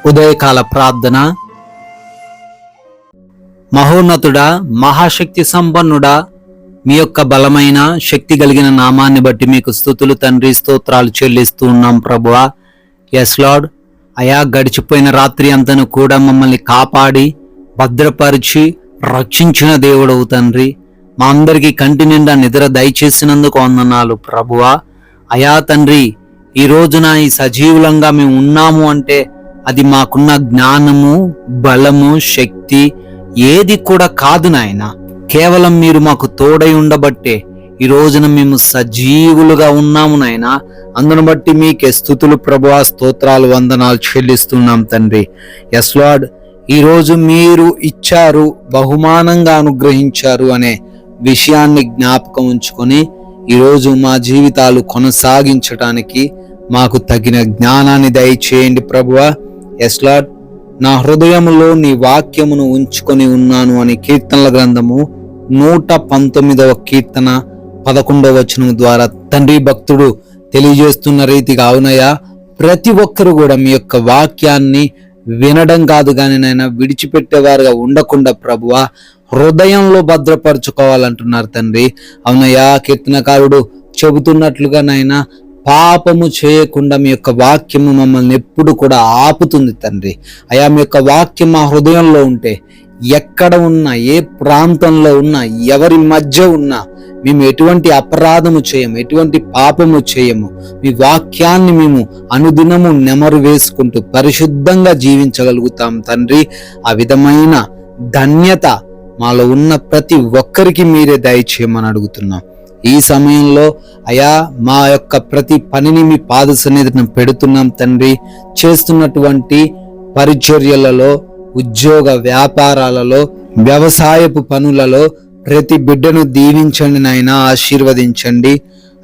ఉదయకాల ప్రార్థన. మహోన్నతుడా, మహాశక్తి సంపన్నుడా, మీ యొక్క బలమైన శక్తి కలిగిన నామాన్ని బట్టి మీకు స్తుతులు తండ్రి, స్తోత్రాలు చెల్లిస్తూ ఉన్నాం ప్రభువా. ఎస్ లార్డ్, అయా గడిచిపోయిన రాత్రి అంతను కూడా మమ్మల్ని కాపాడి భద్రపరిచి రక్షించిన దేవుడవు తండ్రి. మా అందరికీ కంటి నిండా నిద్ర దయచేసినందుకు వందనాలు ప్రభువా. అయా తండ్రి, ఈ రోజున ఈ సజీవులంగా మేము ఉన్నాము అంటే అది మాకున్న జ్ఞానము, బలము, శక్తి ఏది కూడా కాదు నాయన. కేవలం మీరు మాకు తోడై ఉండబట్టే ఈ రోజున మేము సజీవులుగా ఉన్నాము నాయన. అందును బట్టి మీకే స్తుతులు ప్రభువా, స్తోత్రాలు, వందనాలు చెల్లిస్తున్నాం తండ్రి. ఎస్ లార్డ్, ఈరోజు మీరు ఇచ్చారు, బహుమానంగా అనుగ్రహించారు అనే విషయాన్ని జ్ఞాపకం ఉంచుకొని ఈరోజు మా జీవితాలు కొనసాగించటానికి మాకు తగిన జ్ఞానాన్ని దయచేయండి ప్రభువా. ఎస్ లార్డ్, నా హృదయంలో నీ వాక్యమును ఉంచుకొని ఉన్నాను అని కీర్తనల గ్రంథము 119వ కీర్తన 11వ వచనం ద్వారా తండ్రి భక్తుడు తెలియజేస్తున్న రీతిగా, అవునయ్యా, ప్రతి ఒక్కరు కూడా మీ యొక్క వాక్యాన్ని వినడం కాదు కానీ నైనా విడిచిపెట్టేవారుగా ఉండకుండా ప్రభువా హృదయంలో భద్రపరచుకోవాలంటున్నారు తండ్రి. అవునయ్యా, కీర్తనకారుడు చెబుతున్నట్లుగా నైనా పాపము చేయకుండా మీ యొక్క వాక్యము మమ్మల్ని ఎప్పుడు కూడా ఆపుతుంది తండ్రి. అయా, మీ యొక్క వాక్యం మా హృదయంలో ఉంటే ఎక్కడ ఉన్నా, ఏ ప్రాంతంలో ఉన్నా, ఎవరి మధ్య ఉన్నా మేము ఎటువంటి అపరాధము చేయము, ఎటువంటి పాపము చేయము. మీ వాక్యాన్ని మేము అనుదినము నెమరు వేసుకుంటూ పరిశుద్ధంగా జీవించగలుగుతాం తండ్రి. ఆ విధమైన ధన్యత మాలో ఉన్న ప్రతి ఒక్కరికి మీరే దయచేయమని అడుగుతున్నాం. ఈ సమయంలో అయా, మా యొక్క ప్రతి పనిని మీ పాద సన్నిధిని పెడుతున్నాం తండ్రి. చేస్తున్నటువంటి పరిచర్యలలో, ఉద్యోగ వ్యాపారాలలో, వ్యవసాయపు పనులలో ప్రతి బిడ్డను దీవించండి నాయనా, ఆశీర్వదించండి.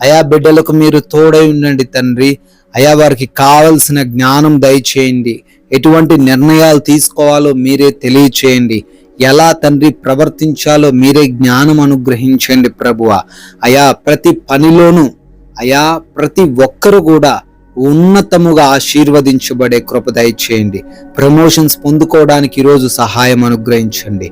అయా, బిడ్డలకు మీరు తోడై ఉండండి తండ్రి. అయా, వారికి కావలసిన జ్ఞానం దయచేయండి. ఎటువంటి నిర్ణయాలు తీసుకోవాలో మీరే తెలియచేయండి. ఎలా తండ్రి ప్రవర్తించాలో మీరే జ్ఞానం అనుగ్రహించండి ప్రభువా. అయా, ప్రతి పనిలోనూ అయా ప్రతి ఒక్కరు కూడా ఉన్నతముగా ఆశీర్వదించబడే కృప దయచేయండి. ప్రమోషన్స్ పొందుకోవడానికి ఈరోజు సహాయం అనుగ్రహించండి.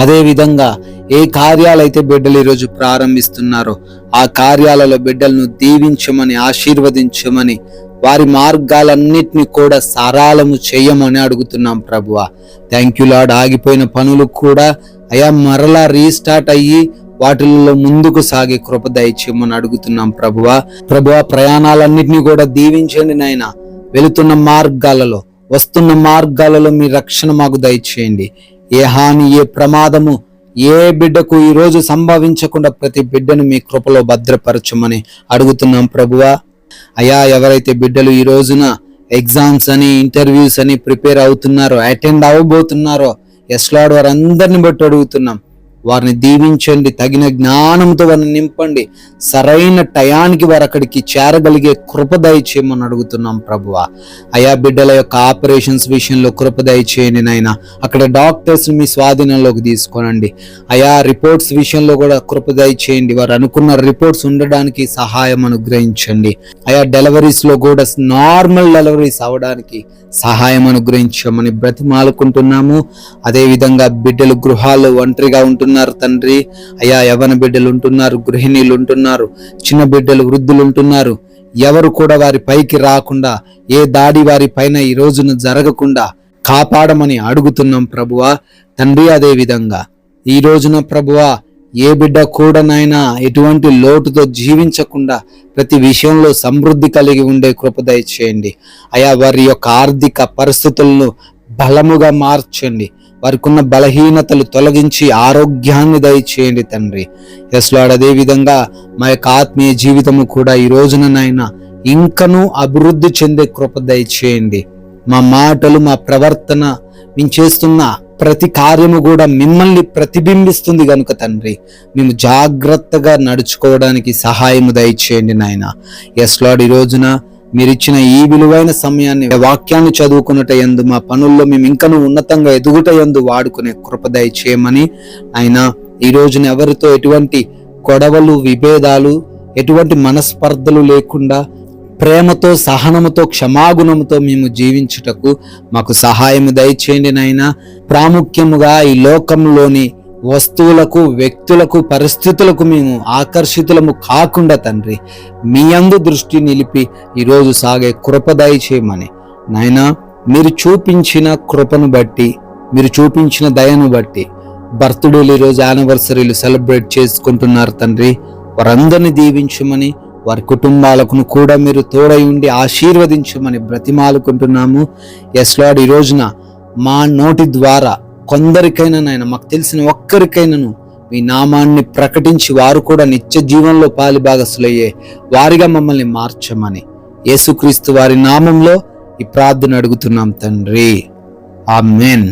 అదే విధంగా ఏ కార్యాలైతే బిడ్డలు ఈరోజు ప్రారంభిస్తున్నారో ఆ కార్యాలలో బిడ్డలను దీవించమని, ఆశీర్వదించమని, వారి మార్గాలన్నిటిని కూడా సరళము చేయమని అడుగుతున్నాం ప్రభువా. Thank you lord. ఆగిపోయిన పనులు కూడా అయా మరలా రీస్టార్ట్ అయ్యి వాటిల్లో ముందుకు సాగే కృప దయచేయమని అడుగుతున్నాం ప్రభువా. ప్రభువా, ప్రయాణాలన్నిటినీ కూడా దీవించండి నాయన. వెళుతున్న మార్గాలలో, వస్తున్న మార్గాలలో మీ రక్షణ మాకు దయచేయండి. ఏ హాని, ఏ ప్రమాదము ఏ బిడ్డకు ఈరోజు సంభవించకుండా ప్రతి బిడ్డను మీ కృపలో భద్రపరచమని అడుగుతున్నాం ప్రభువా. అయా, ఎవరైతే బిడ్డలు ఈ రోజున ఎగ్జామ్స్ అని, ఇంటర్వ్యూస్ అని ప్రిపేర్ అవుతున్నారో, అటెండ్ అవ్వబోతున్నారో, ఎస్ లార్డ్, వారందరిని బట్టి అడుగుతున్నాం. వారిని దీవించండి, తగిన జ్ఞానంతో వారిని నింపండి. సరైన టయానికి వారు అక్కడికి చేరగలిగే కృప దయచేయమని అడుగుతున్నాం ప్రభువా. అయా, బిడ్డల యొక్క ఆపరేషన్స్ విషయంలో కృప దయచేయండి నాయన. అక్కడ డాక్టర్స్ మీ స్వాధీనంలోకి తీసుకోనండి. అయా, రిపోర్ట్స్ విషయంలో కూడా కృప దయచేయండి. వారు అనుకున్న రిపోర్ట్స్ ఉండడానికి సహాయం అనుగ్రహించండి. అయా, డెలివరీస్ లో కూడా నార్మల్ డెలివరీస్ అవడానికి సహాయం అనుగ్రహించమని బ్రతిమాలుకుంటున్నాము. అదే విధంగా బిడ్డలు గృహాల్లో ఒంటరిగా ఉంటున్నారు తండ్రి. అయా, యవ్వన బిడ్డలు ఉంటున్నారు, గృహిణీలు ఉంటున్నారు, చిన్న బిడ్డలు, వృద్ధులు ఉంటున్నారు. ఎవరు కూడా వారి పైకి రాకుండా, ఏ దాడి వారి పైన ఈ రోజున జరగకుండా కాపాడమని అడుగుతున్నాం ప్రభువా తండ్రి. అదే విధంగా ఈ రోజున ప్రభువా, ఏ బిడ్డ కూడా నాయనా ఎటువంటి లోటుతో జీవించకుండా ప్రతి విషయంలో సమృద్ధి కలిగి ఉండే కృప దయచేయండి. అయా, వారి యొక్క ఆర్థిక పరిస్థితులను బలముగా మార్చండి. వారికి ఉన్న బలహీనతలు తొలగించి ఆరోగ్యాన్ని దయచేయండి తండ్రి. ఎస్ లార్డ్, అదే విధంగా మా యొక్క ఆత్మీయ జీవితము కూడా ఈ రోజున నాయనా ఇంకనూ అభివృద్ధి చెందే కృప దయచేయండి. మా మాటలు, మా ప్రవర్తన, మేము చేస్తున్న ప్రతి కార్యము కూడా మిమ్మల్ని ప్రతిబింబిస్తుంది కనుక తండ్రి, మేము జాగ్రత్తగా నడుచుకోవడానికి సహాయము దయచేయండి నాయన. ఎస్ లార్డ్, ఈ రోజున మీరిచ్చిన ఈ విలువైన సమయాన్ని వాక్యాన్ని చదువుకున్నట యందు, మా పనుల్లో మేము ఇంకనూ ఉన్నతంగా ఎదుగుట యందు వాడుకునే కృప దయచేయమని ఆయన. ఈ రోజున ఎవరితో ఎటువంటి గొడవలు, విభేదాలు, ఎటువంటి మనస్పర్ధలు లేకుండా ప్రేమతో, సహనముతో, క్షమాగుణముతో మేము జీవించుటకు మాకు సహాయము దయచేయండి నాయనా. ప్రాముఖ్యముగా ఈ లోకంలోని వస్తువులకు, వ్యక్తులకు, పరిస్థితులకు మేము ఆకర్షితులము కాకుండా తండ్రి మీ యందు దృష్టి నిలిపి ఈరోజు సాగే కృప దయచేయమని నాయనా, మీరు చూపించిన కృపను బట్టి, మీరు చూపించిన దయను బట్టి బర్త్డేలు ఈరోజు యానివర్సరీలు సెలబ్రేట్ చేసుకుంటున్నారు తండ్రి. వారందరినీ దీవించమని, వారి కుటుంబాలకు కూడా మీరు తోడై ఉండి ఆశీర్వదించమని బ్రతిమాలుకుంటున్నాము. ఎస్ లార్డ్, ఈ రోజున మా నోటి ద్వారా కొందరికైనా నాయన, మాకు తెలిసిన ఒక్కరికైనాను మీ నామాన్ని ప్రకటించి వారు కూడా నిత్య జీవంలో పాలిభాగస్తులయ్యే వారిగా మమ్మల్ని మార్చమని యేసుక్రీస్తు వారి నామంలో ఈ ప్రార్థన అడుగుతున్నాం తండ్రి. ఆమేన్.